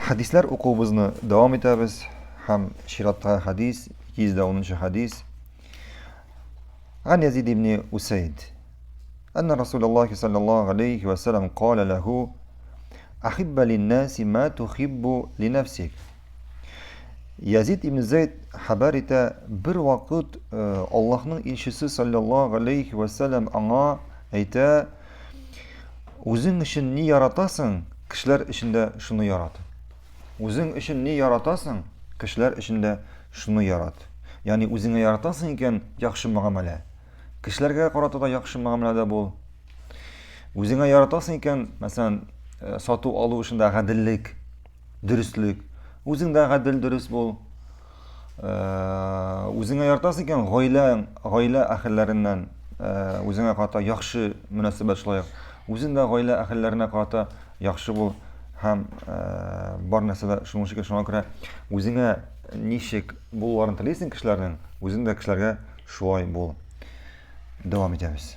Hadisler okuyubuzni devam etamiz. Ham Şirat'ta hadis, 210 hadis. An Yazid ibn Usayd. أن رسول الله صلى الله عليه وسلم قال له أحب للناس ما تحب لنفسك. Yazid ibn Zayd haber ite bir vakit Allah'ın ilçisi sallallahu aleyhi ve sellem ana ite Uzun için ni yaratasın, kişiler içinde şunu yarat. Uzun için ni yaratasın, kişiler içinde şunu yarat. Yani uzunu yaratasın iken yaxşı muamele. Kişilerge karata da yaxşı muamelede bol. Uzunu yaratasın iken mesela satu alu işinde gadillik, dürüstlük. Uzunda gadil dürüst bol. Uzunu yaratasın iken gaile ahillerinden uzuna karata yaxşı münasebet şulayaq. Үзең дә гаилә әһелләренә карата яхшы бул һәм бар нәрсәдә шуның шикелле шуңа күрә үзеңә ничек булуларын телисең кешеләрнең, үзең дә кешеләргә шулай бул. Дәвам итәбез.